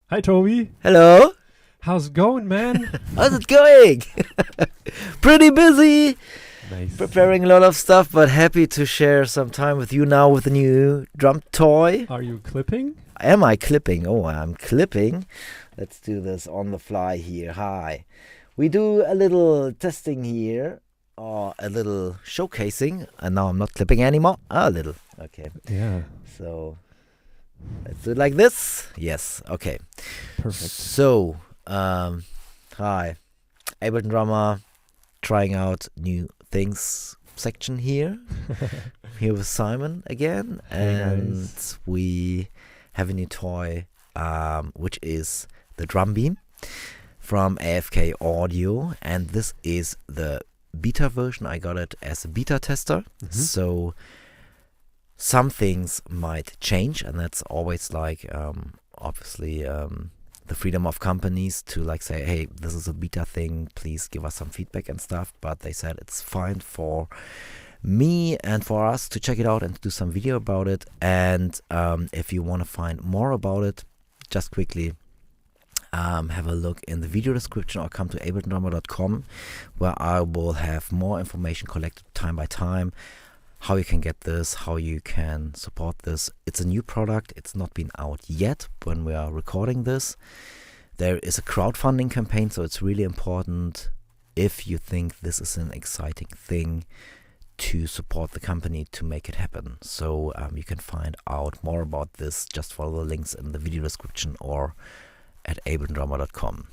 Hi, Toby. Hello. How's it going, man? How's it going? Pretty busy. Nice. Preparing a lot of stuff, but happy to share some time with you now with the new drum toy. Are you clipping? Am I clipping? Oh, I'm clipping. Let's do this on the fly here. Hi. We do a little testing here, or a little showcasing, and now I'm not clipping anymore. A little. Okay. Yeah. So let's do it like this. Yes. Okay. Perfect. So, hi, Ableton Drummer, trying out new things section here. Here with Simon again, and nice. We have a new toy, which is the Drumbeam from AFK Audio, and this is the beta version. I got it as a beta tester, so some things might change, and that's always like obviously the freedom of companies to like say, hey, this is a beta thing, please give us some feedback and stuff. But they said it's fine for me and for us to check it out and to do some video about it. And if you want to find more about it, just quickly have a look in the video description or come to abletondrummer.com, where I will have more information collected time by time, how you can get this, how you can support this. It's a new product. It's not been out yet when we are recording this. There is a crowdfunding campaign, so it's really important, if you think this is an exciting thing, to support the company to make it happen. So you can find out more about this. Just follow the links in the video description or at abletondrummer.com.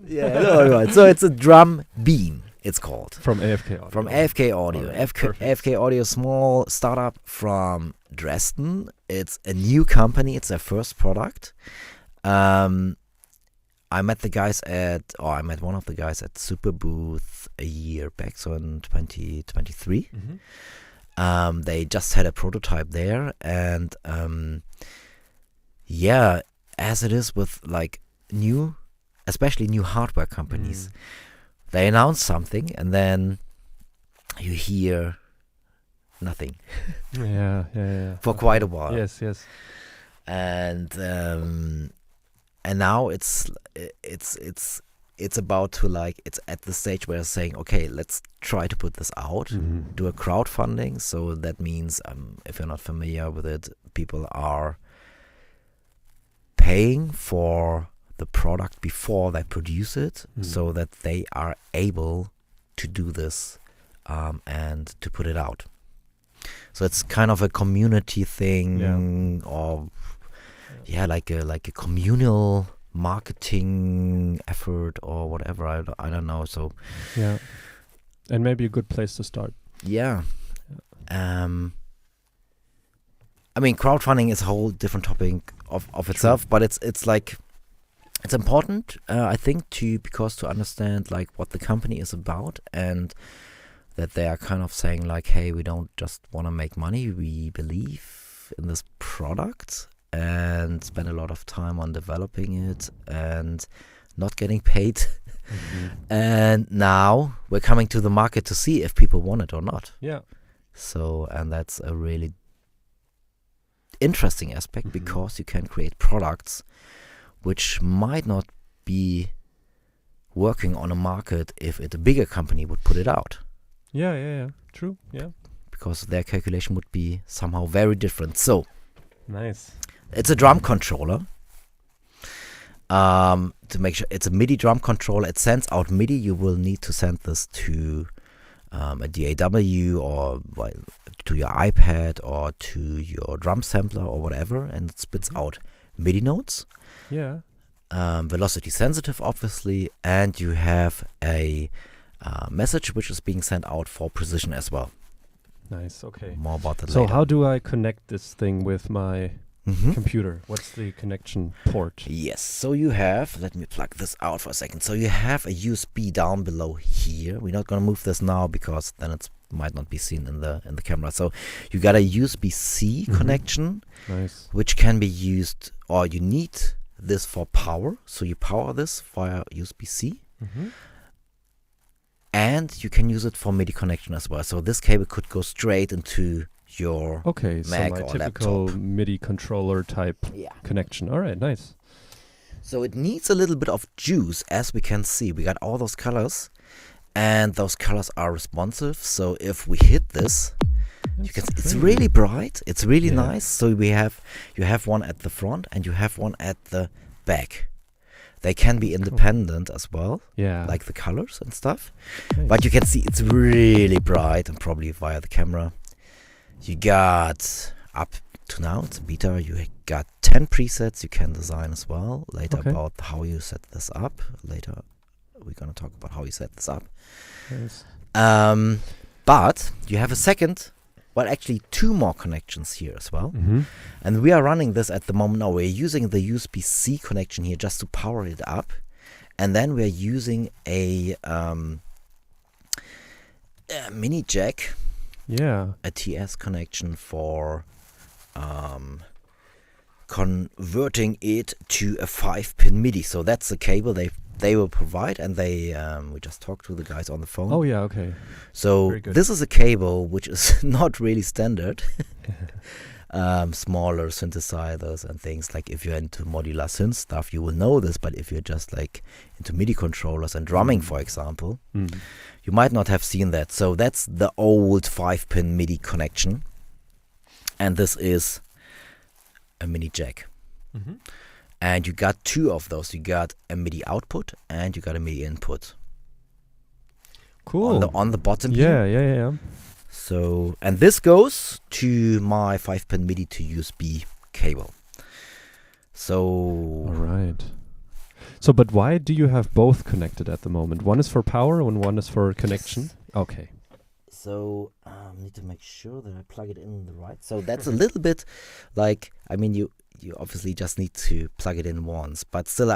Yeah, hello everyone. So it's a Drumbeam. It's called. From AFK Audio. From AFK Audio. Right, AFK Audio, small startup from Dresden. It's a new company. It's their first product. I met one of the guys at Super Booth a year back, so in 2023. They just had a prototype there, and yeah, as it is with like especially new hardware companies. They announce something and then you hear nothing. Yeah. For quite a while. Yes. And now it's about to it's at the stage where it's saying, okay, let's try to put this out, do a crowdfunding. So that means, if you're not familiar with it, people are paying for the product before they produce it, so that they are able to do this and to put it out. So it's kind of a community thing, or like a communal marketing effort or whatever. I don't know. So yeah, and maybe a good place to start. Yeah. I mean, crowdfunding is a whole different topic of itself, but it's like, it's important, I think, to understand like what the company is about, and that they are kind of saying like, hey, we don't just want to make money, we believe in this product and spend a lot of time on developing it and not getting paid. And now we're coming to the market to see if people want it or not. Yeah. So, and that's a really interesting aspect, because you can create products which might not be working on a market if a bigger company would put it out. Yeah. True. Yeah. Because their calculation would be somehow very different. So, nice. It's a drum controller. To make sure, it's a MIDI drum controller. It sends out MIDI. You will need to send this to a DAW or to your iPad or to your drum sampler or whatever, and it spits out MIDI notes. Yeah. Velocity sensitive, obviously, and you have a message which is being sent out for precision as well. Nice. Okay. More about that So later. how do I connect this thing with my computer? What's the connection port? Yes. So you have, let me plug this out for a second. So you have a USB down below here. We're not going to move this now because then it might not be seen in the camera. So you got a USB-C connection, nice, which can be used, or you need this for power. So you power this via USB-C. And you can use it for MIDI connection as well. So this cable could go straight into your Mac so my or typical laptop. MIDI controller type connection. All right, nice. So it needs a little bit of juice, as we can see. We got all those colors, and those colors are responsive. So if we hit this, you can see it's really bright. It's really nice. So you have one at the front and you have one at the back. They can be independent as well, like the colors and stuff. Nice. But you can see it's really bright, and probably via the camera. You got up to now, it's a beta, you got 10 presets you can design as well. Later about how you set this up. Later we're going to talk about how you set this up. Nice. But you have a second, well, actually 2 more connections here as well. And we are running this at the moment now. We're using the USB-C connection here just to power it up. And then we're using a mini jack. A TS connection for converting it to a 5-pin MIDI. So that's the cable they will provide, and they we just talked to the guys on the phone. Oh yeah, okay. So this is a cable which is not really standard. Smaller synthesizers and things, like if you're into modular synth stuff, you will know this, but if you're just like into MIDI controllers and drumming, for example, you might not have seen that. So that's the old 5-pin MIDI connection, and this is a mini jack. And you got 2 of those. You got a MIDI output and you got a MIDI input. Cool. On the bottom here. Yeah. So, and this goes to my 5-pin MIDI to USB cable. So. All right. So, but why do you have both connected at the moment? One is for power and one is for connection? Okay. So, need to make sure that I plug it in the right. So that's a little bit like, I mean, you obviously just need to plug it in once, but still,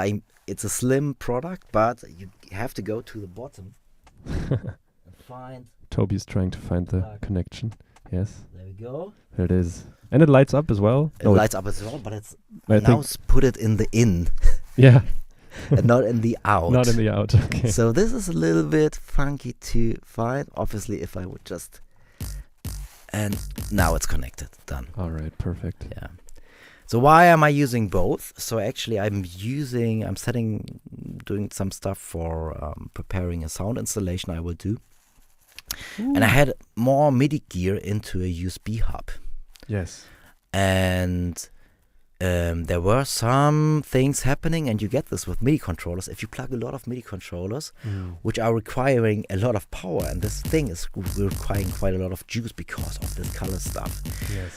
it's a slim product, but you have to go to the bottom and find. Toby's trying to find the connection. Yes. There we go. There it is. And it lights up as well? It lights up as well, but it's now put it in the in. Yeah. And not in the out. Not in the out, okay. So this is a little bit funky to find. Obviously, if I would just... And now it's connected. Done. All right, perfect. Yeah. So why am I using both? So actually I'm doing some stuff for preparing a sound installation I will do. Ooh. And I had more MIDI gear into a USB hub. Yes. And there were some things happening, and you get this with MIDI controllers. If you plug a lot of MIDI controllers, which are requiring a lot of power, and this thing is requiring quite a lot of juice because of this color stuff. Yes.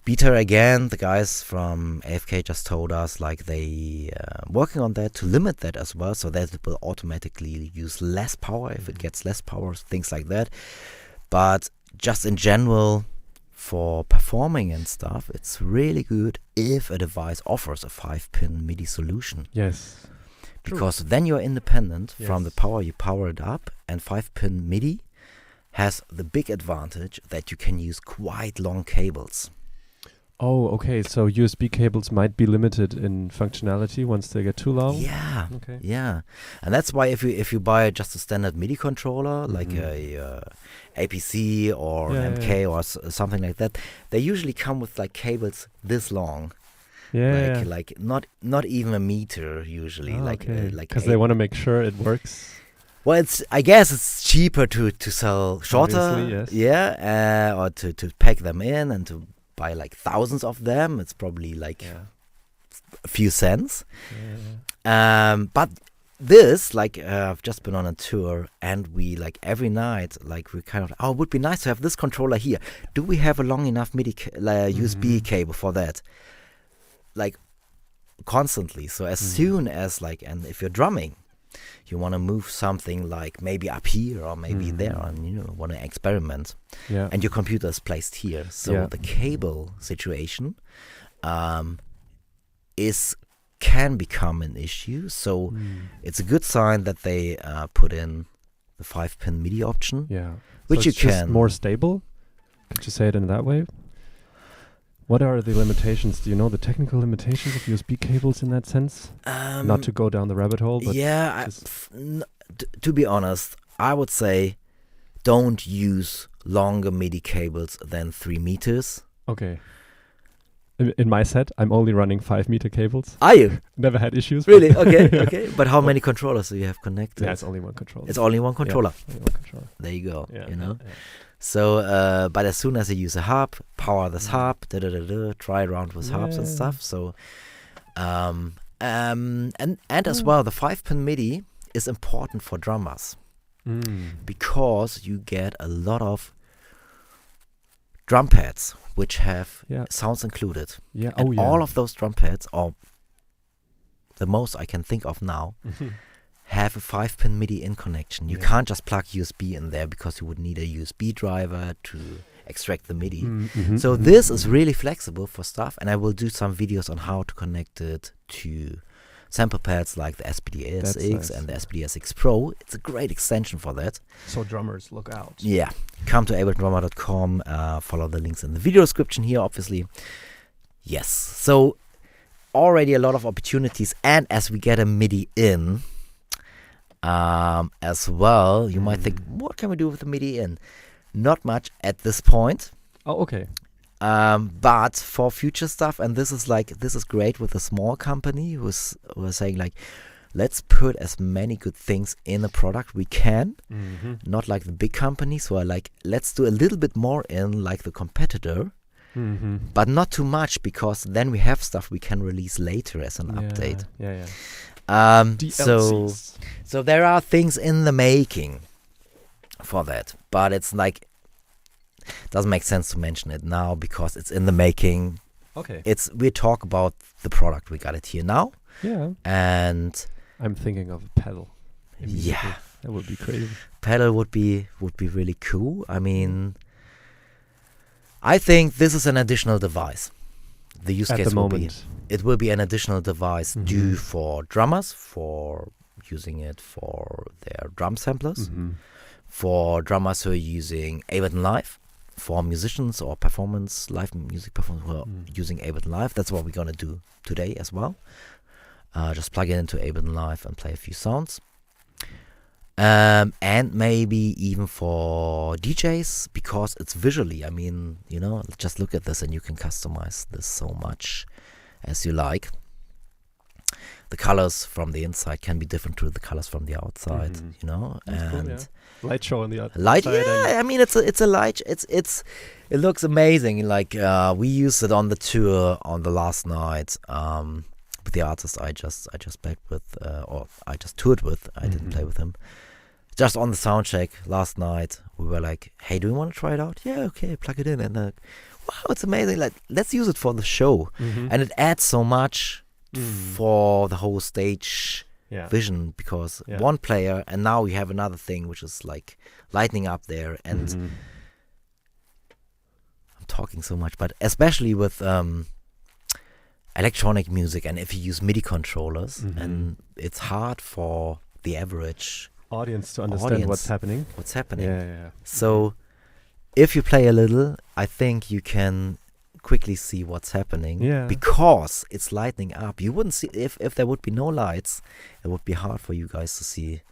Beta again, the guys from AFK just told us like they working on that to limit that as well, so that it will automatically use less power if it gets less power, things like that. But just in general, for performing and stuff, it's really good if a device offers a 5-pin MIDI solution. Yes. Because then you're independent from the power, you power it up, and 5-pin MIDI has the big advantage that you can use quite long cables. Oh, okay. So USB cables might be limited in functionality once they get too long? Yeah. Okay. Yeah. And that's why if you buy just a standard MIDI controller, like a APC or MK or something like that, they usually come with like cables this long. Yeah. Like not even a meter usually. Because they want to make sure it works. Well, I guess it's cheaper to sell shorter. Obviously, yes. Or to pack them in and to buy like thousands of them. It's probably like a few cents. But this, like, I've just been on a tour, and we like every night, like we kind of, it would be nice to have this controller here. Do we have a long enough MIDI USB cable for that? Like constantly. So as soon as and if you're drumming, you want to move something like maybe up here or maybe there, and want to experiment. Yeah. And your computer is placed here, so the cable situation can become an issue. So it's a good sign that they put in the 5-pin MIDI option. Yeah, which so it's just more stable. Could you say it in that way? What are the limitations? Do you know the technical limitations of USB cables in that sense? Not to go down the rabbit hole, but to be honest, I would say don't use longer MIDI cables than 3 meters. Okay. in my set, I'm only running 5-meter cables. Are you? Never had issues. Really? Okay, okay. But how many controllers do you have connected? Yeah, it's only one controller. It's only one controller. Yeah, only one controller. There you go. Yeah, you know. yeah. So, but as soon as you use a hub, power this hub, try around with hubs and stuff. So, and as well, the 5-pin MIDI is important for drummers because you get a lot of drum pads which have sounds included. Yeah. And all of those drum pads, or the most I can think of now, have a 5-pin MIDI in connection. You can't just plug USB in there because you would need a USB driver to extract the MIDI. So this is really flexible for stuff, and I will do some videos on how to connect it to sample pads like the SPD SX and the SPD SX Pro. It's a great extension for that. So drummers, look out. Yeah. Come to abletondrummer.com. Follow the links in the video description here, obviously. Yes. So already a lot of opportunities, and as we get a MIDI in as well, you might think, what can we do with the MIDI in? Not much at this point. Oh, okay. But for future stuff, and this is great with a small company who is saying like, let's put as many good things in a product we can, not like the big companies who are like, let's do a little bit more in like the competitor, but not too much, because then we have stuff we can release later as an update. So there are things in the making for that, but it's like, doesn't make sense to mention it now because it's in the making. Okay. We talk about the product, we got it here now. Yeah. And I'm thinking of a pedal. Yeah. That would be crazy. Pedal would be really cool. I mean, I think this is an additional device. The use case will be an additional device due for drummers, for using it for their drum samplers, for drummers who are using Ableton Live, for musicians or live music performers who are using Ableton Live. That's what we're going to do today as well. Just plug it into Ableton Live and play a few sounds. And maybe even for DJs, because it's visually, I mean, you know, just look at this and you can customize this so much as you like. The colors from the inside can be different to the colors from the outside, you know. That's and cool, light show on the outside. I mean, it's a light. It looks amazing. Like we used it on the tour on the last night with the artist I just played with, or I just toured with. I didn't play with him. Just on the sound check last night, we were like, "Hey, do we want to try it out?" Yeah, okay, plug it in, and wow, it's amazing. Like, let's use it for the show, and it adds so much for the whole stage vision, because one player, and now we have another thing which is like lightening up there, and I'm talking so much, but especially with electronic music, and if you use MIDI controllers, and it's hard for the average audience to understand what's happening. Yeah. So if you play a little, I think you can quickly see what's happening, because it's lighting up. You wouldn't see if there would be no lights. It would be hard for you guys to see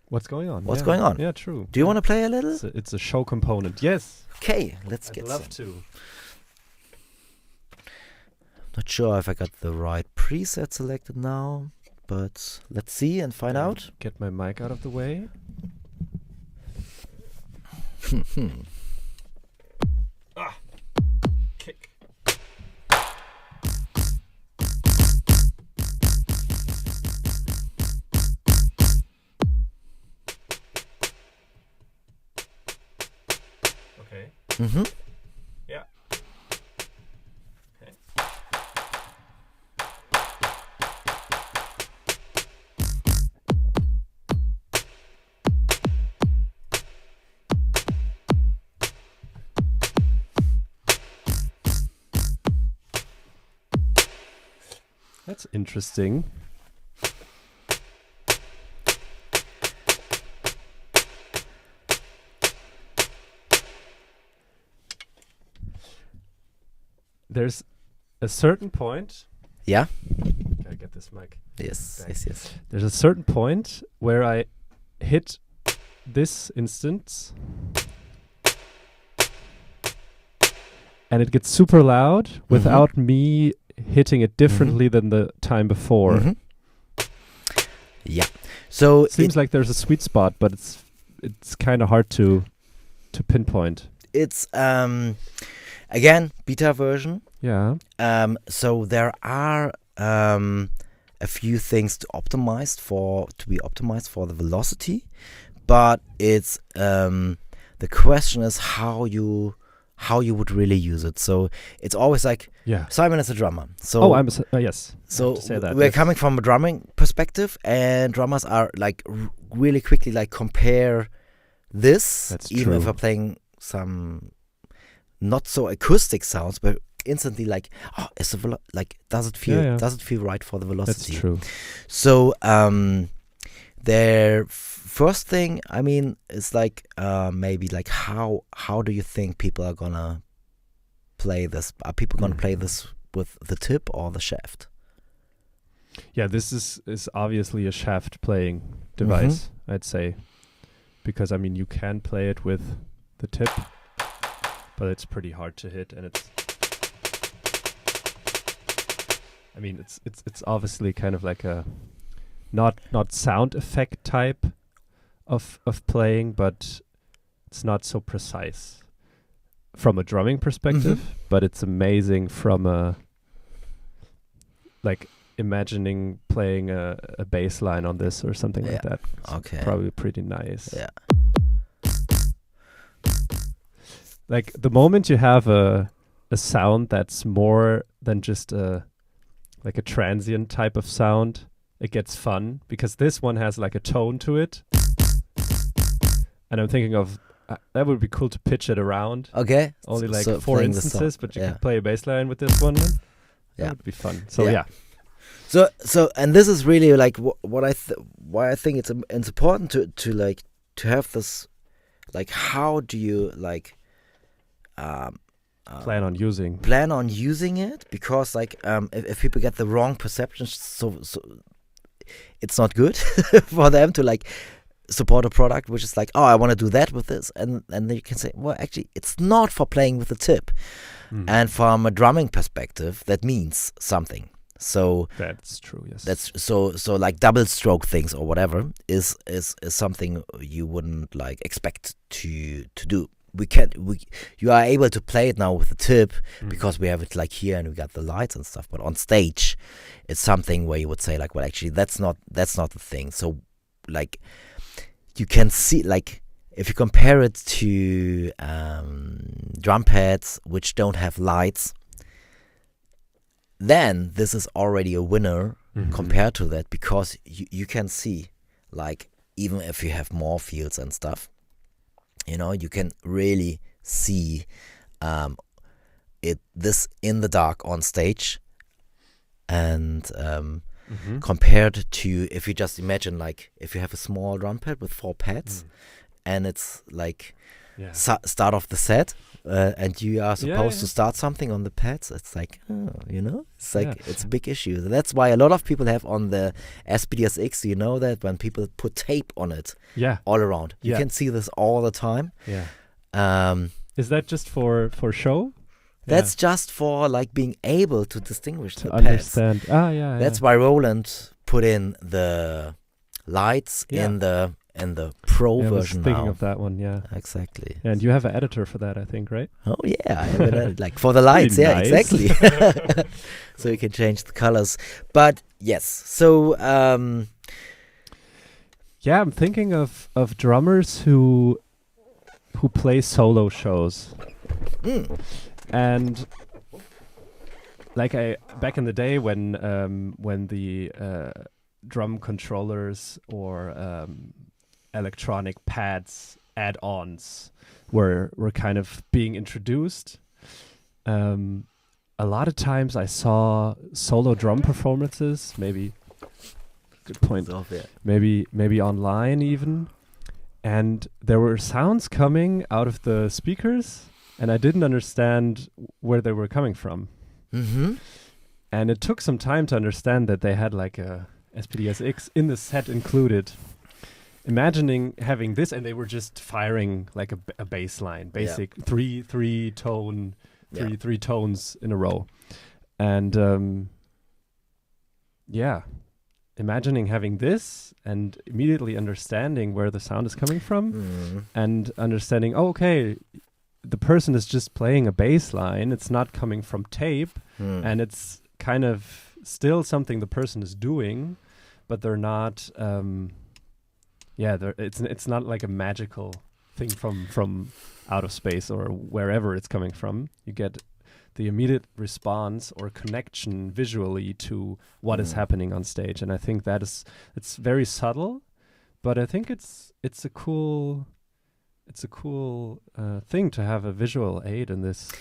what's going on. Going on? Yeah, true. Do you want to play a little? It's a show component. Yes. Okay, let's get. I'd love to. Not sure if I got the right preset selected now, but let's see and find out. Get my mic out of the way. Kick. Okay. Yeah. Okay. That's interesting. There's a certain point. Yeah. Can I get this mic? Yes. Back. Yes. There's a certain point where I hit this instance, and it gets super loud without me hitting it differently than the time before. Yeah. So it seems like there's a sweet spot, but it's kind of hard to pinpoint. It's again beta version. Yeah. So there are a few things to be optimized for the velocity, but it's the question is how you would really use it. So it's always like Simon is a drummer. So I'm yes. So we're coming from a drumming perspective, and drummers are like really quickly like compare this. That's even true. if we're playing some not so acoustic sounds, but instantly like, oh, does it feel right for the velocity? That's true. So their first thing, I mean, is like maybe like how do you think people are gonna play this? Are people gonna play this with the tip or the shaft? Yeah, this is obviously a shaft playing device, I'd say, because I mean you can play it with the tip, but it's pretty hard to hit, and it's obviously kind of like a not sound effect type of playing, but it's not so precise from a drumming perspective, but it's amazing from a like imagining playing a bass line on this or something like that. It's probably pretty nice. Yeah. Like the moment you have a sound that's more than just like a transient type of sound, it gets fun, because this one has like a tone to it, and I'm thinking of that would be cool to pitch it around. Okay. Only like 4 instances, but you can play a bass line with this one. That would be fun. So yeah. So and this is really like why I think it's important to like to have this, like how do you like plan on using it, because like if people get the wrong perceptions, so it's not good for them to like support a product which is like, oh, I want to do that with this, and then you can say, well, actually it's not for playing with the tip. And from a drumming perspective that means something. So that's true. Yes. That's so like double stroke things or whatever is something you wouldn't like expect to do. You are able to play it now with the tip because we have it like here and we got the lights and stuff, but on stage it's something where you would say like, well, actually that's not the thing. So like you can see, like if you compare it to drum pads which don't have lights, then this is already a winner compared to that, because you can see, like, even if you have more fields and stuff, you know, you can really see this in the dark on stage, and compared to if you just imagine, like, if you have a small drum pad with 4 pads and it's like start off the set, and you are supposed to start something on the pads, it's like, you know, it's like it's a big issue. That's why a lot of people have on the SPDSX, you know, that when people put tape on it all around, you can see this all the time. Is that just for show? That's just for like being able to distinguish the understand pads. That's why Roland put in the lights in the pro version. I was thinking of that one, exactly. And you have an editor for that, I think, right? Oh yeah, I have an editor, like for the lights. Nice. Exactly. So you can change the colors. But yes, so I'm thinking of drummers who play solo shows. And like back in the day when the drum controllers or electronic pads add-ons were kind of being introduced, a lot of times I saw solo drum performances, maybe good point, maybe online even, and there were sounds coming out of the speakers and I didn't understand where they were coming from. And it took some time to understand that they had like a SPDSX in the set included. Imagining having this, and they were just firing like a bass line, basic three tone three tones in a row. And imagining having this and immediately understanding where the sound is coming from and understanding, the person is just playing a bass line. It's not coming from tape, and it's kind of still something the person is doing, but they're not. It's not like a magical thing from out of space or wherever it's coming from. You get the immediate response or connection visually to what is happening on stage, and I think it's very subtle, but I think it's a cool thing to have a visual aid in this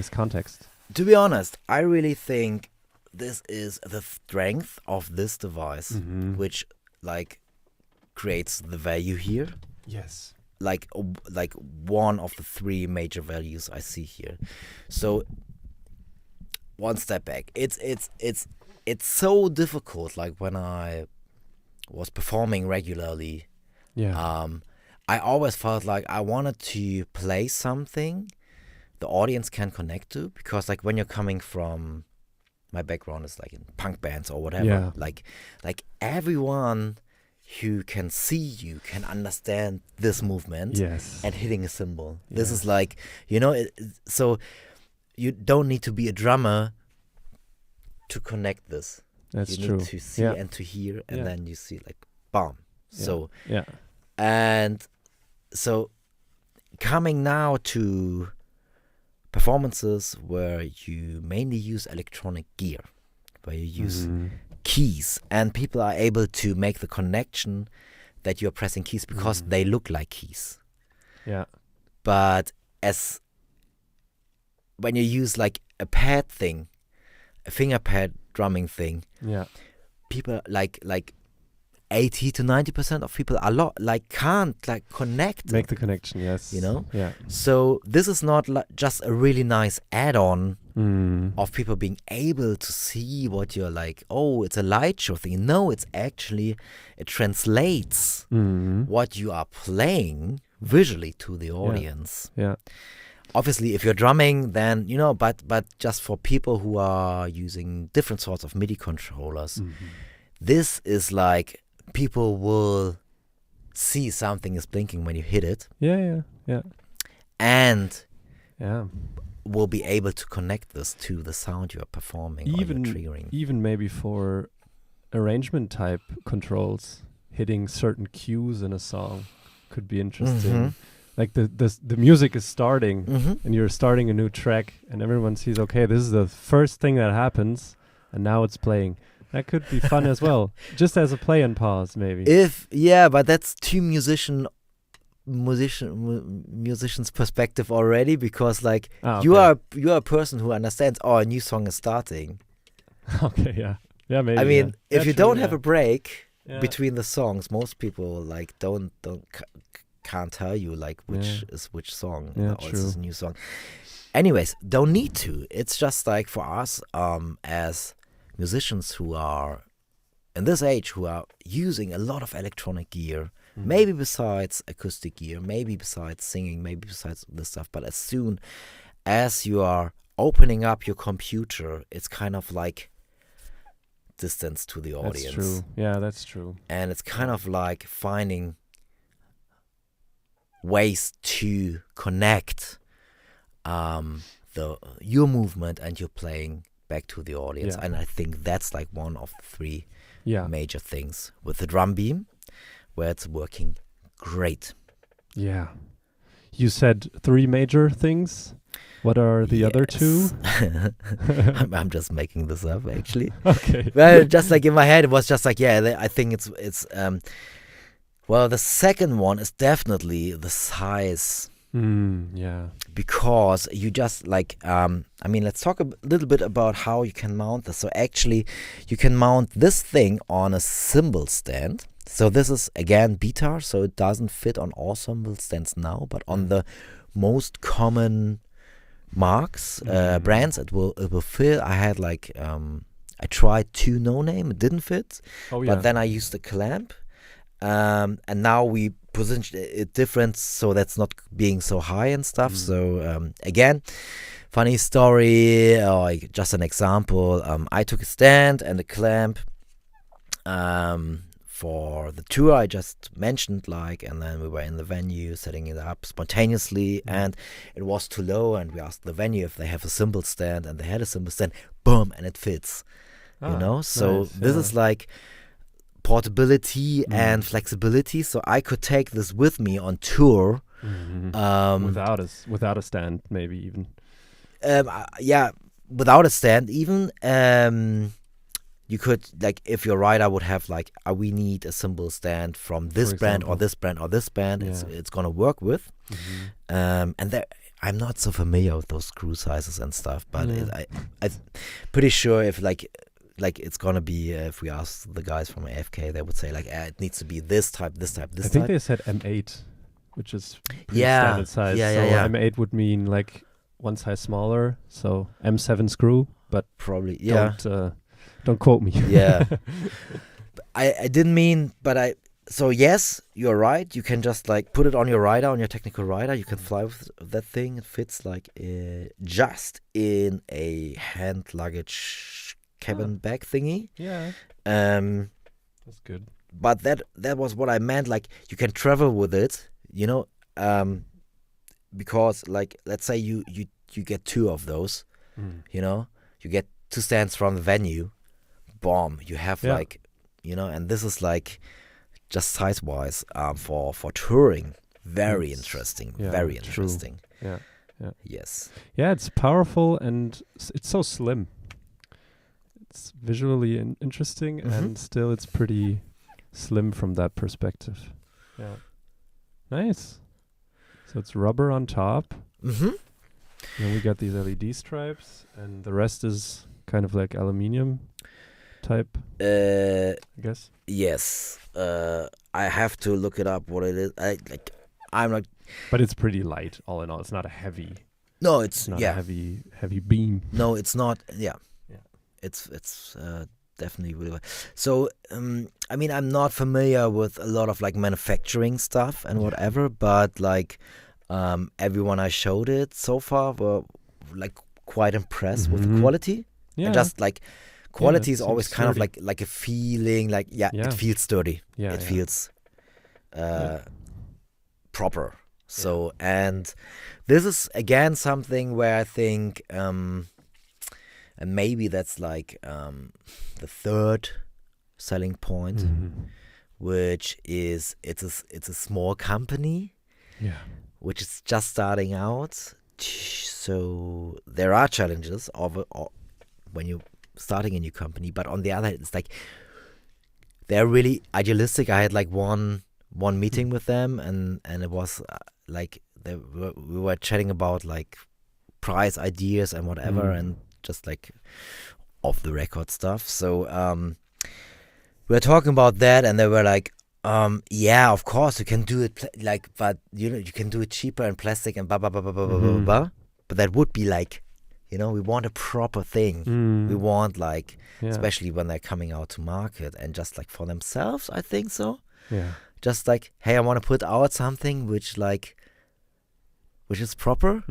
context. To be honest, I really think this is the strength of this device, which like creates the value here. Yes. Like one of the three major values I see here. So one step back. It's so difficult. Like when I was performing regularly, I always felt like I wanted to play something the audience can connect to, because like when you're coming from, my background is like in punk bands or whatever, like everyone who can see you can understand this movement and hitting a cymbal. This is like, so you don't need to be a drummer to connect this. That's you true. need to see and to hear, and then you see like, bam. So, and so coming now to performances where you mainly use electronic gear, where you use keys, and people are able to make the connection that you're pressing keys because they look like keys. Yeah. But as when you use like a pad thing, a finger pad drumming thing, people like 80 to 90% of people can't connect. Make the connection, yes. Yeah. So this is not just a really nice add-on of people being able to see what you're like, it's a light show thing. No, it's actually, it translates what you are playing visually to the audience. Yeah. Obviously, if you're drumming, then, but just for people who are using different sorts of MIDI controllers, this is like, people will see something is blinking when you hit it. Yeah. And will be able to connect this to the sound you are performing or you're triggering. Even maybe for arrangement type controls, hitting certain cues in a song could be interesting. Like the music is starting and you're starting a new track and everyone sees, this is the first thing that happens and now it's playing. That could be fun as well, just as a play and pause, maybe. But that's two musicians' perspective already, because like you are a person who understands. A new song is starting. Okay, yeah, maybe. I mean, if you don't have a break between the songs, most people like can't tell you like which is which song. This is a new song. Anyways, don't need to. It's just like for us, as musicians who are in this age, who are using a lot of electronic gear, maybe besides acoustic gear, maybe besides singing, maybe besides this stuff, but as soon as you are opening up your computer, it's kind of like distance to the audience. That's true. Yeah, that's true. And it's kind of like finding ways to connect your movement and your playing back to the audience. And I think that's like one of the three major things with the Drumbeam, where it's working great. Yeah. You said three major things. What are the other two? I'm just making this up, actually. Okay. Well, just like in my head, it was just like, I think it's well, the second one is definitely the size. Because you just like, let's talk a little bit about how you can mount this. So actually, you can mount this thing on a cymbal stand. So this is, again, beta, so it doesn't fit on all cymbal stands now, but on the most common marks, brands, it will fit. I had like, I tried two no-name, it didn't fit, but then I used a clamp. And now we position it different, so that's not being so high and stuff. So again, funny story, or like just an example. I took a stand and a clamp for the tour I just mentioned, like, and then we were in the venue setting it up spontaneously, and it was too low, and we asked the venue if they have a cymbal stand, and they had a cymbal stand, boom, and it fits. So nice, this is like portability and flexibility. So I could take this with me on tour without a stand, maybe even. Without a stand, even. You could, like, if your rider would have like, we need a cymbal stand from this brand or this brand or this band, it's gonna work with. And I'm not so familiar with those screw sizes and stuff, but I'm pretty sure if like it's gonna be, if we ask the guys from AFK, they would say like, it needs to be this type, this type, this type. I think they said M8, which is pretty standard size. M8 would mean like one size smaller, so M7 screw, but probably don't quote me. I didn't mean, but so yes, you're right. You can just like put it on your rider, on your technical rider. You can fly with that thing. It fits like just in a hand luggage cabin bag thingy. That's good. But that was what I meant. Like, you can travel with it, because like, let's say you get two of those, you get two stands from the venue. Bomb, you have like, and this is like just size wise for touring, very interesting. Yes, it's powerful, and it's so slim. It's visually interesting, and still it's pretty slim from that perspective. Nice. So it's rubber on top, and we got these LED stripes, and the rest is kind of like aluminium type, I guess. Yes. I have to look it up what it is. I'm not. But it's pretty light, all in all. It's not a heavy. No, it's not a heavy beam. No, it's not. It's definitely really light. So I mean, I'm not familiar with a lot of like manufacturing stuff and whatever, but like everyone I showed it so far were like quite impressed with the quality. And just like, quality is always kind of like a feeling, like it feels sturdy. It feels proper. So, and this is again something where I think, and maybe that's like the third selling point, which is it's a small company, which is just starting out. So there are challenges when you're starting a new company, but on the other hand, it's like they're really idealistic. I had like one meeting with them, and it was like we were chatting about like price ideas and whatever, and just like off the record stuff. So we were talking about that, and they were like, of course you can do it but you can do it cheaper in plastic and blah blah blah blah blah blah blah. But that would be like, we want a proper thing. We want like, especially when they're coming out to market and just like for themselves, I think so. Just like, hey, I want to put out something which is proper.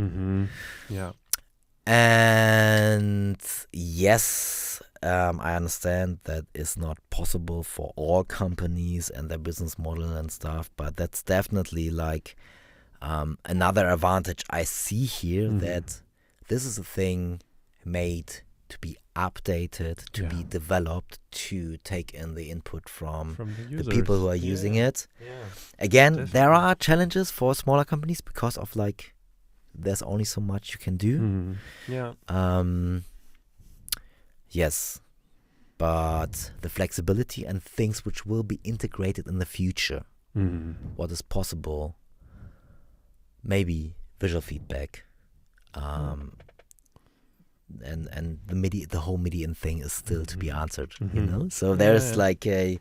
And yes, I understand that is not possible for all companies and their business model and stuff, but that's definitely like another advantage I see here, that this is a thing made to be updated, to be developed, to take in the input from the people who are using it. Again, definitely. There are challenges for smaller companies because of like, there's only so much you can do. Yes, but the flexibility and things which will be integrated in the future, what is possible, maybe visual feedback, and the whole MIDI thing is still to be answered, So there's like a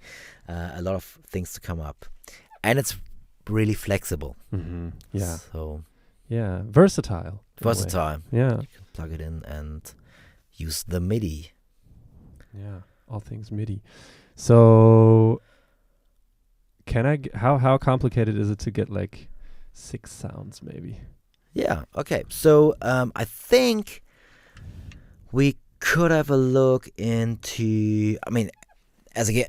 lot of things to come up, and it's really flexible. So versatile. Versatile. Yeah, you can plug it in and use the MIDI. All things MIDI. So, how complicated is it to get like 6 sounds maybe? Yeah. Okay. So I think we could have a look into. I mean, as again,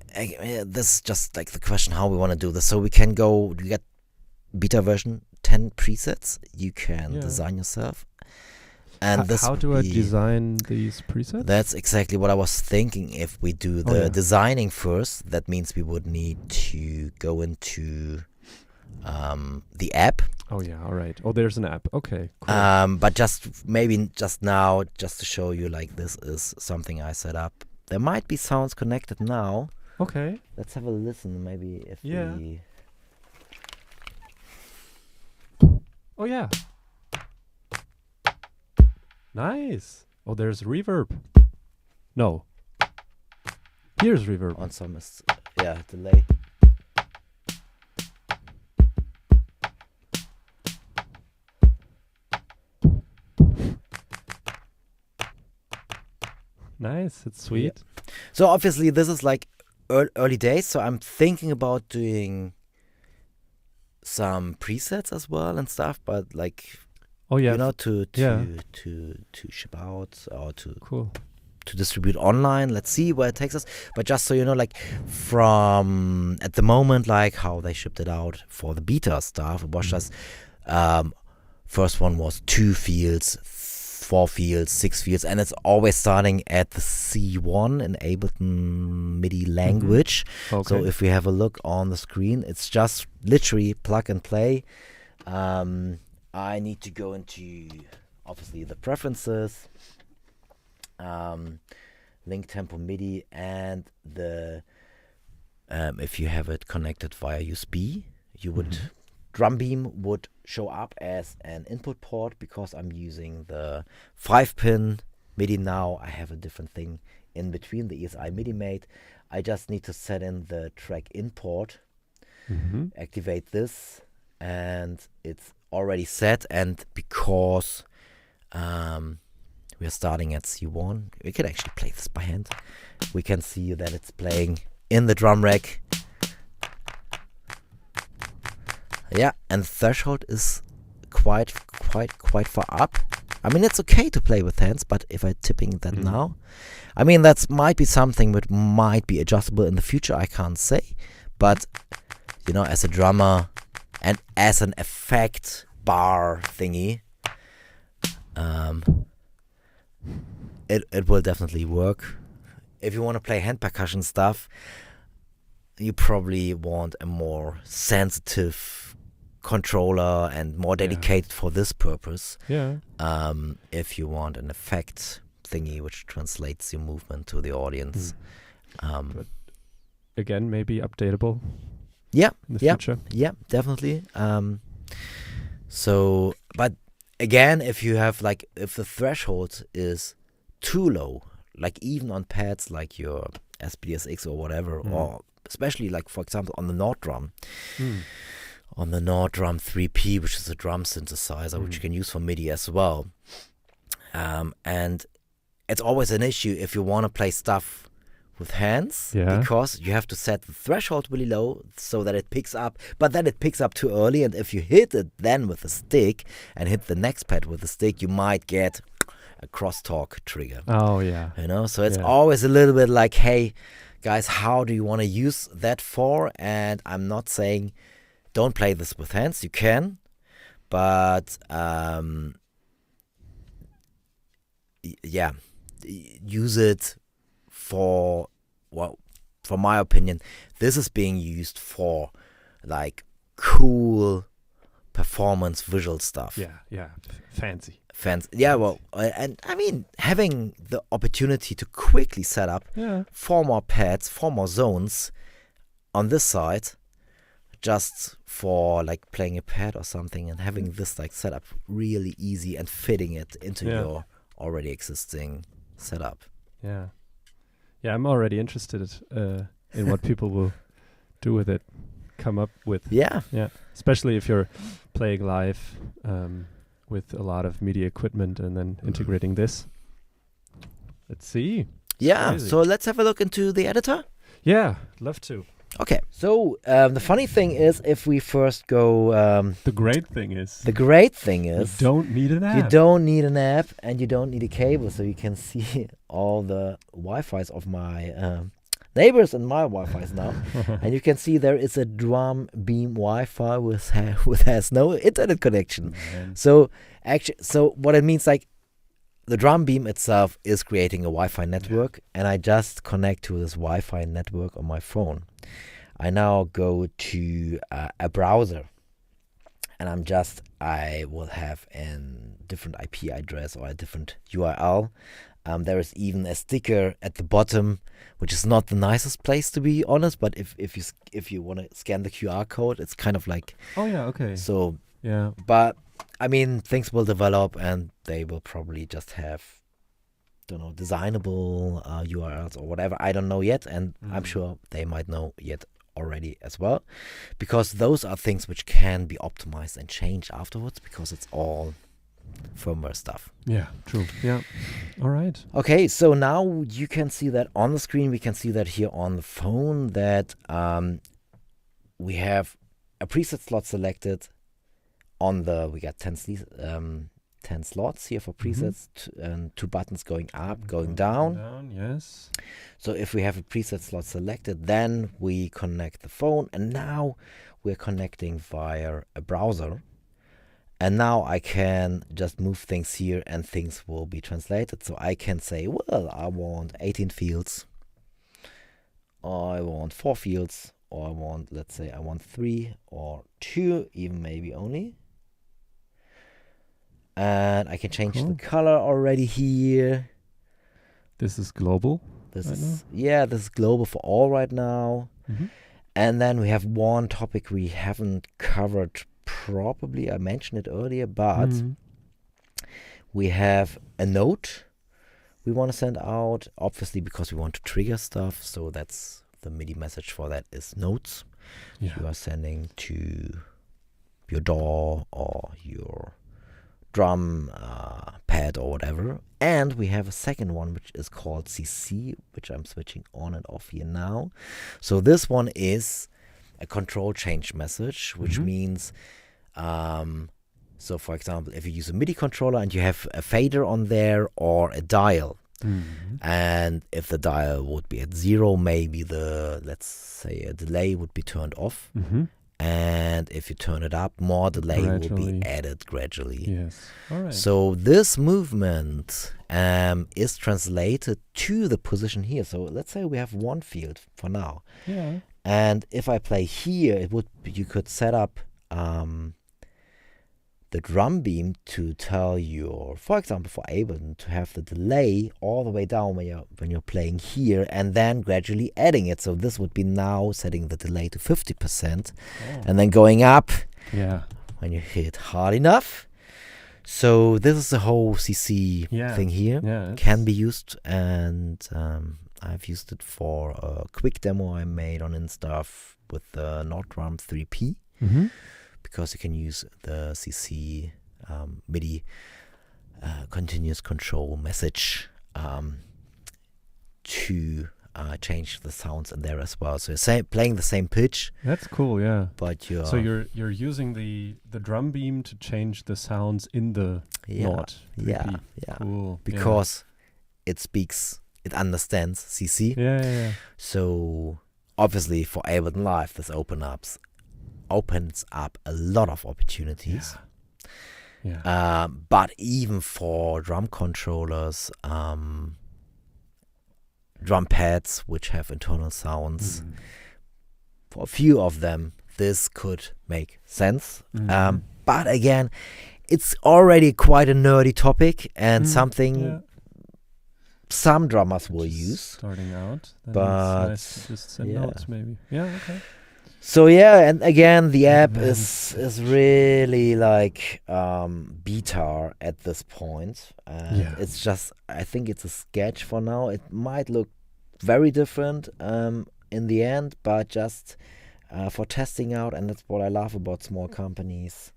this is just like the question how we want to do this. So we can go. You get beta version 10 presets. You can design yourself. And this how do I design these presets? That's exactly what I was thinking. If we do the designing first, that means we would need to go into the app. Oh yeah, all right. Oh, there's an app. Okay, cool. But maybe just now, just to show you, like this is something I set up. There might be sounds connected now. Okay. Let's have a listen. Maybe if we. Oh yeah. Nice. Oh, there's reverb. No. Here's reverb. On some delay. Nice. It's sweet. Yeah. So obviously this is like early days. So I'm thinking about doing some presets as well and stuff, but like. Oh yeah, you know, to ship out or to to distribute online. Let's see where it takes us. But just so you know, like from at the moment, like how they shipped it out for the beta stuff, it was just first one was 2 fields, 4 fields, 6 fields, and it's always starting at the C1 in Ableton MIDI language. Okay. So if we have a look on the screen, it's just literally plug and play. I need to go into, obviously, the preferences, link tempo MIDI, and the if you have it connected via USB, you would Drumbeam would show up as an input port because I'm using the 5-pin MIDI now. I have a different thing in between, the ESI MIDI mate. I just need to set in the track import, activate this, and it's already set. And because we are starting at C1, we can actually play this by hand. We can see that it's playing in the drum rack. Yeah, and threshold is quite far up. I mean, it's okay to play with hands, but if I'm tipping that now, I mean, that might be something that might be adjustable in the future. I can't say, but you know, as a drummer and as an effect bar thingy, it will definitely work. If you want to play hand percussion stuff, you probably want a more sensitive controller and more dedicated for this purpose. Yeah. If you want an effect thingy which translates your movement to the audience. But again, maybe updatable. Yeah. In the future. Yeah, definitely. So, but again, if you have if the threshold is too low, like even on pads like your SPDSX or whatever, or especially like, for example, on the Nord drum, on the Nord drum 3P, which is a drum synthesizer, which you can use for MIDI as well. And it's always an issue if you want to play stuff with hands, because you have to set the threshold really low so that it picks up, but then it picks up too early, and if you hit it then with a stick and hit the next pad with a stick, you might get a crosstalk trigger. Oh yeah. You know, so it's always a little bit like, hey guys, how do you want to use that for? And I'm not saying don't play this with hands, you can, but yeah, use it for, well, from my opinion, this is being used for like cool performance visual stuff. Yeah, fancy. Yeah, well, and I mean, having the opportunity to quickly set up 4 more pads, 4 more zones on this side, just for like playing a pad or something, and having this like setup really easy and fitting it into your already existing setup. Yeah, I'm already interested in what people will do with it, come up with. Yeah, especially if you're playing live with a lot of MIDI equipment and then integrating this. Let's see. Yeah, so let's have a look into the editor. Yeah, love to. Okay, so the funny thing is, if we first go, The great thing is you don't need an app. you don't need an app and you don't need a cable, so you can see all the Wi-Fi's of my neighbors and my Wi-Fi's now, and you can see there is a Drumbeam Wi-Fi with has no internet connection. So actually, so what it means, like, the Drumbeam itself is creating a Wi-Fi network, and I just connect to this Wi-Fi network on my phone. I now go to a browser, and I will have a different IP address or a different URL. There is even a sticker at the bottom, which is not the nicest place, to be honest. But if you want to scan the QR code, it's kind of like, oh yeah, okay. So yeah, but I mean, things will develop, and they will probably just have, don't know, designable URLs or whatever. I don't know yet, and I'm sure they might know yet already as well, because those are things which can be optimized and changed afterwards, because it's all firmware stuff. Yeah, true. Yeah. All right. Okay, so now you can see that on the screen. We can see that here on the phone, that we have a preset slot selected. We got 10 slots here for presets, and 2 buttons going up, going down. Yes. So if we have a preset slot selected, then we connect the phone, and now we're connecting via a browser. And now I can just move things here, and things will be translated. So I can say, well, I want 18 fields, or I want 4 fields, or let's say I want 3 or 2, even maybe only. And I can change the color already here. This is global. This is global for all right now. And then we have one topic we haven't covered properly. I mentioned it earlier, but we have a note we want to send out, obviously, because we want to trigger stuff. So that's the MIDI message for that is notes. You are sending to your DAW or your drum pad or whatever. And we have a second one, which is called CC, which I'm switching on and off here now. So this one is a control change message, which means, so for example, if you use a MIDI controller and you have a fader on there or a dial, and if the dial would be at 0, maybe let's say a delay would be turned off. And if you turn it up, more delay will be added gradually. Yes. All right. So this movement is translated to the position here. So let's say we have 1 field for now. Yeah. And if I play here, you could set up the Drumbeam to tell for example, for Ableton, to have the delay all the way down when you're playing here, and then gradually adding it. So this would be now setting the delay to 50%, and then going up when you hit hard enough. So this is the whole CC thing here. Yeah, can be used, and I've used it for a quick demo I made on Instaff with the Nord-Drum 3P. Because you can use the CC MIDI continuous control message to change the sounds in there as well. So you're playing the same pitch. That's cool, yeah. But you're using the Drumbeam to change the sounds in the Nord 3P. Yeah. Cool. Because it understands CC. Yeah. So obviously for Ableton Live, this opens up a lot of opportunities. But even for drum controllers, drum pads which have internal sounds, for a few of them this could make sense. But again, it's already quite a nerdy topic, and something some drummers will use starting out, but it's nice to just send notes maybe. Okay. So and again, the app is really like beta at this point. It's just, I think it's a sketch for now. It might look very different in the end, but just for testing out, and that's what I love about small companies.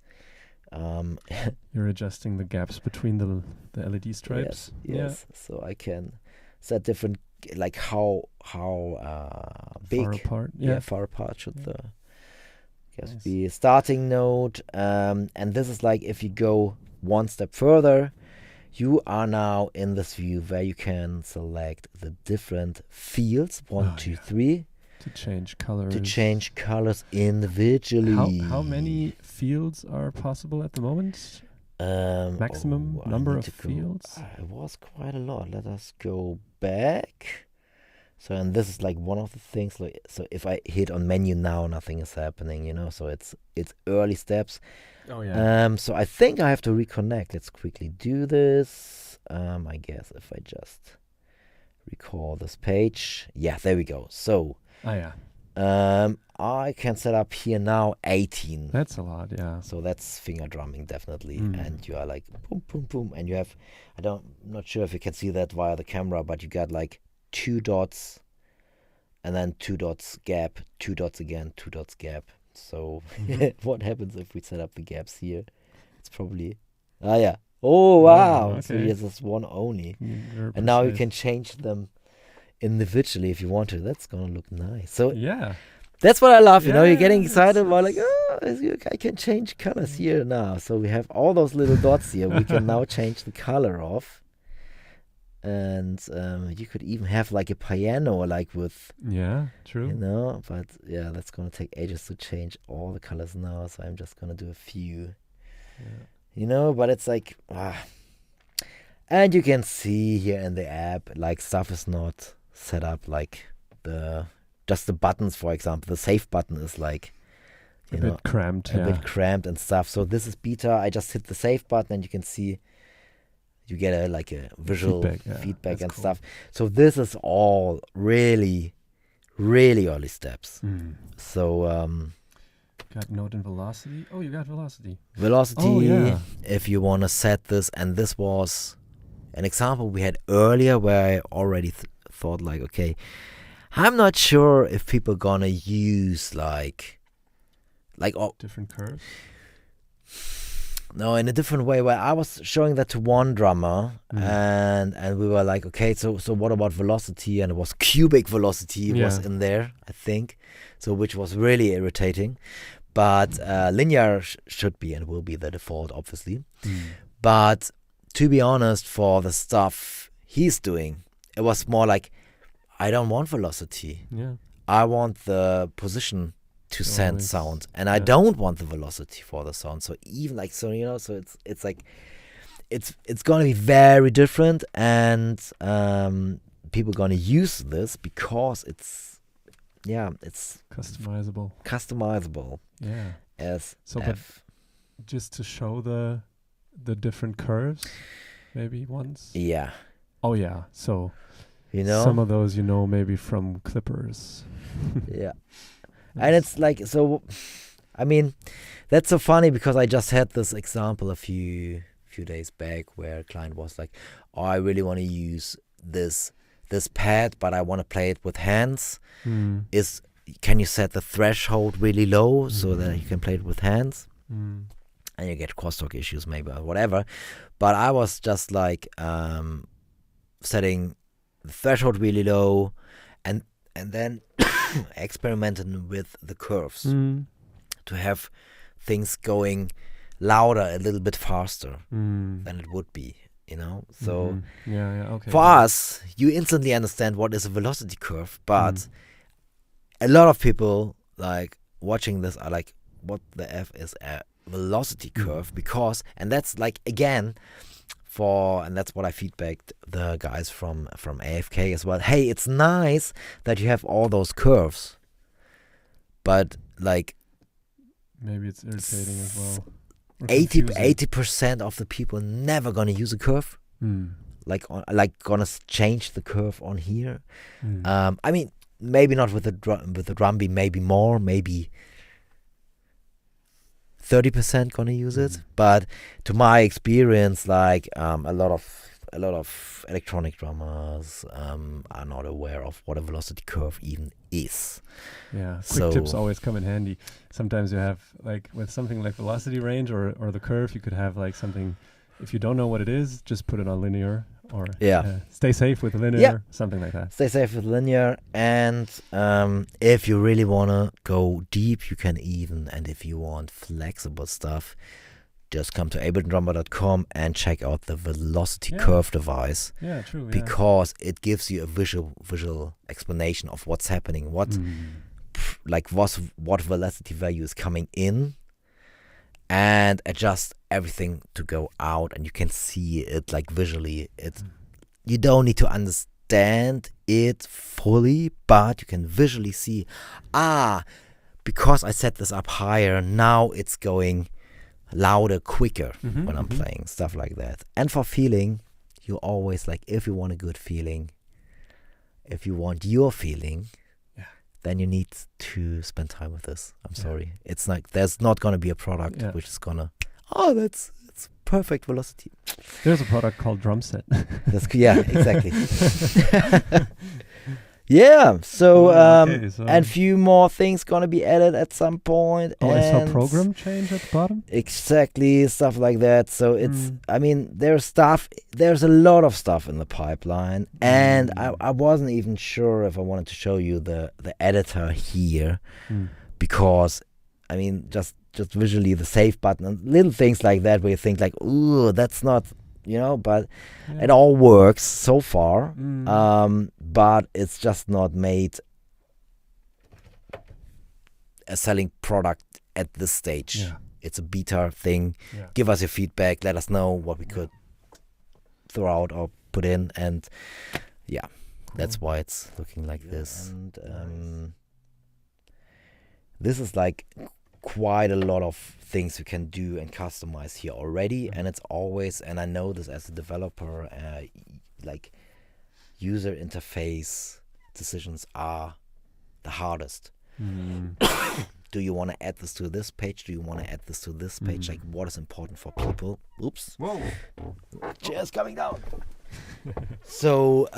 You're adjusting the gaps between the LED stripes. Yes. So I can set different like how big, Far apart. far apart should the guess Nice. be starting node. And this is like if you go one step further, you are now in this view where you can select the different fields, one, two, three, To change colors. to change colors individually. How many fields are possible at the moment? Maximum I number need of to go- fields? It was quite a lot. Let us go back. So, and this is like one of the things. Like, so if I hit on menu now, nothing is happening. You know, so it's early steps. Oh yeah. So I think I have to reconnect. Let's quickly do this. I guess if I just recall this page. Yeah, there we go. So, Oh yeah. I can set up here now 18. That's a lot. Yeah. So that's finger drumming definitely, Mm. and you are like boom, boom, boom, and you have, I'm not sure if you can see that via the camera, but you got like 2 dots, and then 2 dots gap, 2 dots again, 2 dots gap. So what happens if we set up the gaps here? It's probably, yeah. Oh wow! So okay. here's this one only, Very and now you precise. can change them individually if you want to. That's gonna look nice. So Yeah. that's what I love, you know. You're getting Yeah, excited about like, it's- I can change colors here now. So we have all those little dots here. We can now change the color of, and you could even have like a piano, like with, Yeah. True. you know. But yeah, that's gonna take ages to change all the colors now. So I'm just gonna do a few, Yeah. you know. But it's like, and you can see here in the app, like stuff is not set up like just the buttons, for example. The save button is like, A bit cramped. a bit cramped and stuff. So this is beta. I just hit the save button and you can see you get a visual feedback that's and cool. stuff. So this is all really, really early steps. Mm. So Got note and velocity. Oh, you got velocity. velocity, Oh, yeah. if you want to set this, and this was an example we had earlier where I already thought like, okay, I'm not sure if people gonna use like Different curves. no, in a different way, where I was showing that to one drummer, and we were like, okay, so what about velocity? And it was cubic velocity was in there, I think, so which was really irritating. But linear should be and will be the default, obviously. But to be honest, for the stuff he's doing, it was more like, I don't want velocity. Yeah. I want the position to send Always, sound, and I don't want the velocity for the sound. So even like, so you know, so it's like it's gonna be very different, and people gonna use this because it's customizable. Yeah. as So, but just to show the different curves, maybe once. yeah, Oh yeah. So you know, some of those maybe from clippers. yeah. And it's like, so, I mean, that's so funny because I just had this example a few days back where a client was like, oh, I really want to use this pad, but I want to play it with hands. Can you set the threshold really low so that you can play it with hands? And you get crosstalk issues maybe or whatever. But I was just like setting the threshold really low and then experimenting with the curves to have things going louder a little bit faster than it would be, you know. So okay. for us, you instantly understand what is a velocity curve, but a lot of people like watching this are like, what the F is a velocity curve? Because, and that's like, again, and that's what I feedbacked the guys from AFK as well. Hey, it's nice that you have all those curves, but like maybe it's irritating as well. 80% of the people never gonna use a curve. Like gonna change the curve on here. I mean, maybe not with the Drumbeam, maybe more, maybe 30% gonna use it. But to my experience, like a lot of electronic drummers are not aware of what a velocity curve even is. Yeah, quick tips always come in handy. Sometimes you have, like, with something like velocity range or the curve, you could have like something, if you don't know what it is, just put it on linear or Yeah. stay safe with linear, Yeah. something like that. Stay safe with linear, and if you really want to go deep, you can even, and if you want flexible stuff, just come to abletondrummer.com and check out the velocity curve device, Yeah, true. because it gives you a visual explanation of what's happening, what velocity value is coming in, and adjust everything to go out, and you can see it like visually. You don't need to understand it fully, but you can visually see, because I set this up higher, now it's going louder quicker when I'm playing, stuff like that. And for feeling, you always, like, if you want a good feeling, if you want your feeling, then you need to spend time with this. I'm sorry. It's like, there's not going to be a product which is going to, it's perfect velocity. There's a product called Drumset. Exactly. So and few more things gonna be added at some point. I saw program change at the bottom. Exactly, stuff like that. So it's, I mean, there's a lot of stuff in the pipeline, and I wasn't even sure if I wanted to show you the editor here, because, I mean, just visually the save button and little things like that where you think like, ooh, that's not, but it all works so far. But it's just not made a selling product at this stage. It's a beta thing. Give us your feedback, let us know what we could throw out or put in, and that's why it's looking like this. And this is like quite a lot of things you can do and customize here already, and it's always, and I know this as a developer, like, user interface decisions are the hardest. Do you want to add this to this page? Do you want to add this to this page? Like, what is important for people? Oops. Whoa. Chair's coming down. So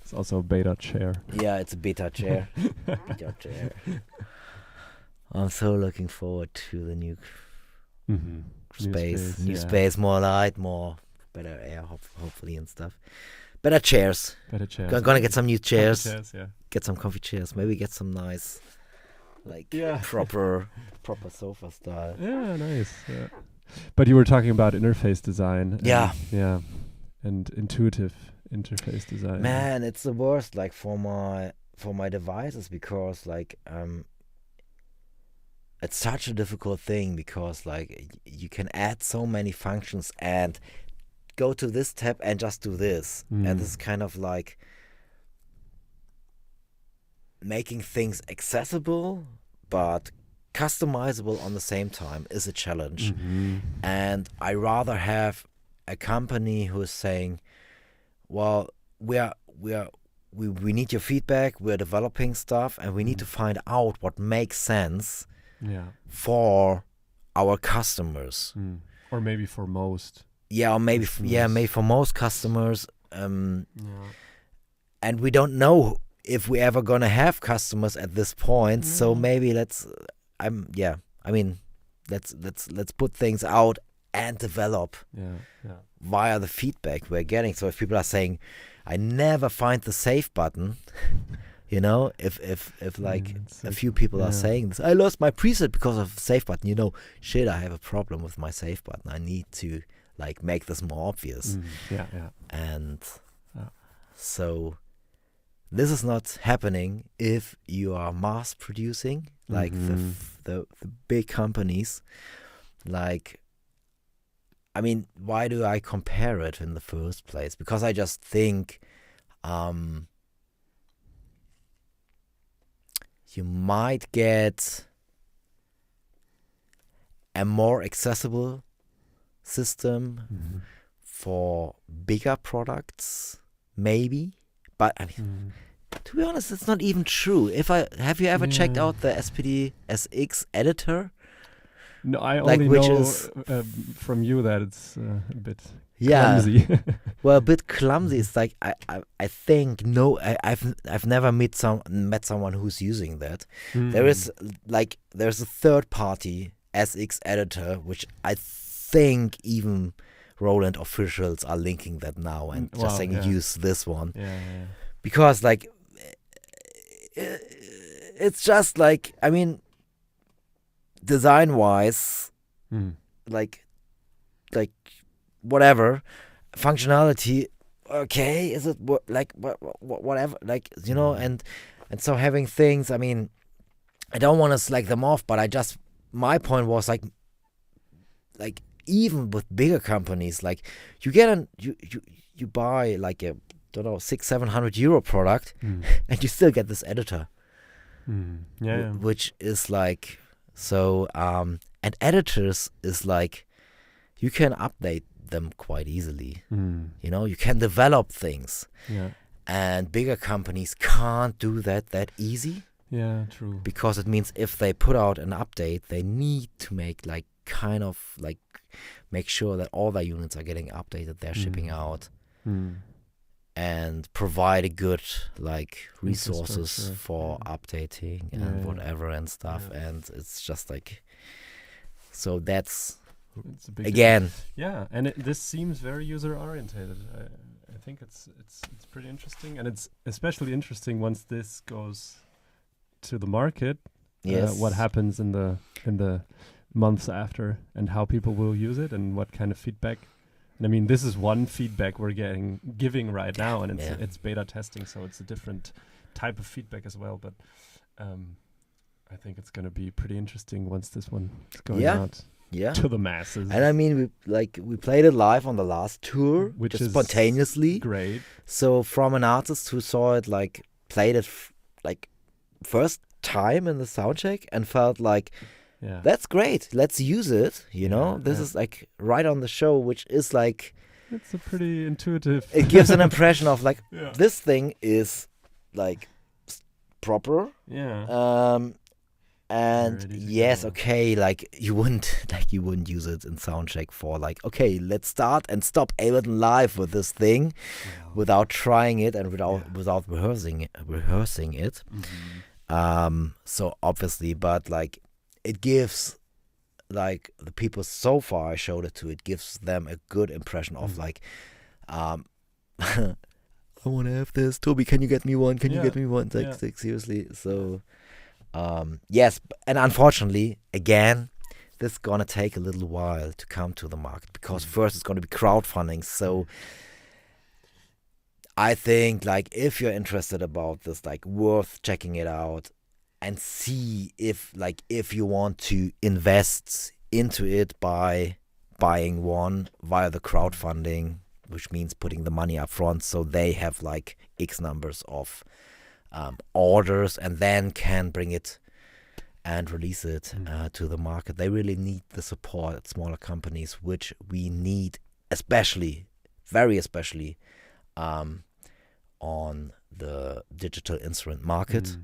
it's also a beta chair. Yeah, it's a beta chair. Beta chair. I'm so looking forward to the new space, new space, more light, more better air, hopefully, and stuff. Better chairs. Gonna get some new chairs. Get some comfy chairs. Maybe get some nice, like, proper sofa style. Yeah, nice. Yeah. But you were talking about interface design. And intuitive interface design. Man, it's the worst. Like, for my devices, because, like, it's such a difficult thing, because, like, you can add so many functions and go to this tab and just do this. And this is kind of like making things accessible but customizable on the same time is a challenge. And I rather have a company who is saying, well, we need your feedback, we're developing stuff, and we need to find out what makes sense for our customers. Or maybe for most. Or maybe maybe for most customers. And we don't know if we're ever gonna have customers at this point. So maybe let's put things out and develop via the feedback we're getting. So if people are saying, I never find the save button, if like a few people are saying this, I lost my preset because of the save button, shit, I have a problem with my save button. I need to, like, make this more obvious. And so this is not happening if you are mass producing, like the big companies. Like, I mean, why do I compare it in the first place? Because I just think you might get a more accessible system for bigger products, maybe. But I mean, to be honest, it's not even true. Have you ever checked out the SPD SX editor? No, I only know from you that it's a bit clumsy. Well, a bit clumsy. It's like I think I've never met someone who's using that. There's a third party SX editor which I think even Roland officials are linking that now and just saying use this one. Yeah. Because like it's just like, I mean, design wise, like whatever functionality, okay, is it like whatever, like, you know, and so having things, I mean, I don't want to slag them off, but my point was like even with bigger companies, like you get you buy like a, don't know, 600-700 euro product and you still get this editor, which is like, so and editors is like, you can update them quite easily. You know, you can develop things, and bigger companies can't do that easy. Yeah, true. Because it means if they put out an update, they need to make like kind of like make sure that all their units are getting updated, they're shipping out, and provide a good like resources for updating and whatever and stuff. And it's just like, so that's it's a big again. And this seems very user oriented. I think it's pretty interesting, and it's especially interesting once this goes to the market. What happens in the months after, and how people will use it, and what kind of feedback. And I mean, this is one feedback we're giving right now, and it's beta testing, so it's a different type of feedback as well. But I think it's going to be pretty interesting once this one is going out to the masses. And I mean, we played it live on the last tour, which just is spontaneously great. So from an artist who saw it, like played it like first time in the soundcheck and felt like, that's great, let's use it, you know. This is like right on the show, which is like, it's a pretty intuitive, it gives an impression of like this thing is like proper, and yes, okay, like you wouldn't use it in soundcheck for like, okay, let's start and stop Ableton Live with this thing without trying it and without rehearsing it. So obviously, but like it gives like the people so far I showed it to, it gives them a good impression of like, I want to have this. Toby, can you get me one? Can you get me one? Like seriously. So yes, and unfortunately, again, this is gonna take a little while to come to the market, because first it's gonna be crowdfunding. So I think like if you're interested about this, like worth checking it out and see if you want to invest into it by buying one via the crowdfunding, which means putting the money up front so they have like X numbers of orders and then can bring it and release it to the market. They really need the support at smaller companies, which we need, very especially on the digital instrument market,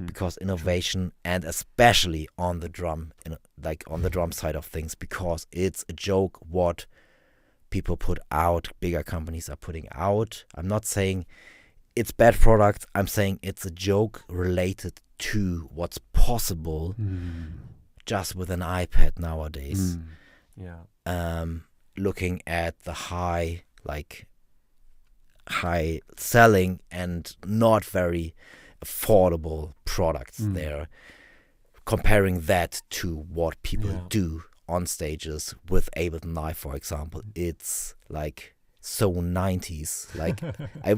because innovation, and especially on the drum, on the drum side of things, because it's a joke what people put out, bigger companies are putting out. I'm not saying it's bad product, I'm saying it's a joke related to what's possible just with an iPad nowadays. Looking at the high selling and not very affordable products there, comparing that to what people do on stages with Ableton Live, for example. It's like so 90s. Like I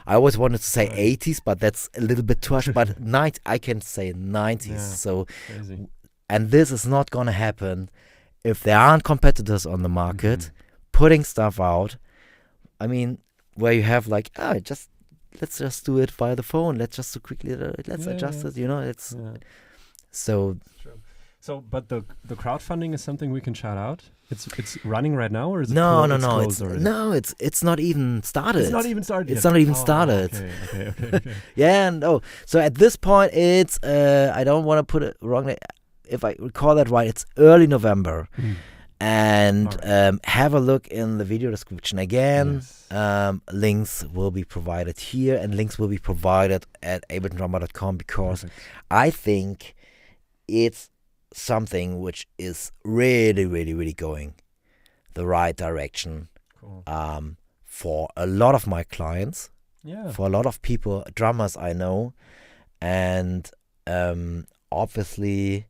always wanted to say 80s, but that's a little bit too much. But I can say 90s. So crazy. And this is not gonna happen if there aren't competitors on the market putting stuff out. I mean, where you have like, let's just do it via the phone. Let's just quickly adjust it. You know, it's so. So, but the crowdfunding is something we can shout out. It's running right now, or is it no, it's not even started. It's not even started. It's not even started. Okay. Yeah, no. So at this point, it's I don't want to put it wrong. If I recall that right, it's early November. And have a look in the video description again. Yes. Links will be provided here, and links will be provided at abletondrummer.com, because I think it's something which is really, really, really going the right direction Cool. for a lot of my clients, Yeah. for a lot of people, drummers I know. And obviously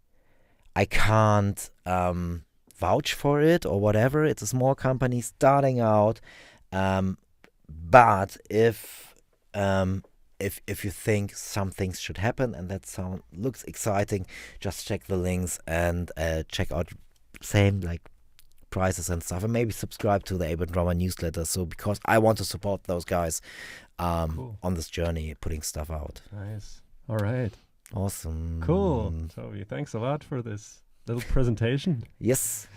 I can't vouch for it or whatever. It's a small company starting out. But if you think some things should happen and that looks exciting, just check the links and check out same like prices and stuff, and maybe subscribe to the Ableton Drummer newsletter. So because I want to support those guys Cool. on this journey, putting stuff out. Nice. All right. Awesome. Cool. Toby, thanks a lot for this little presentation. Yes.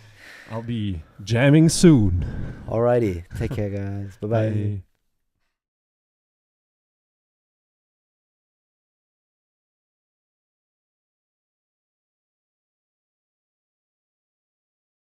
I'll be jamming soon. Alrighty. Take care, guys. Bye-bye. Bye.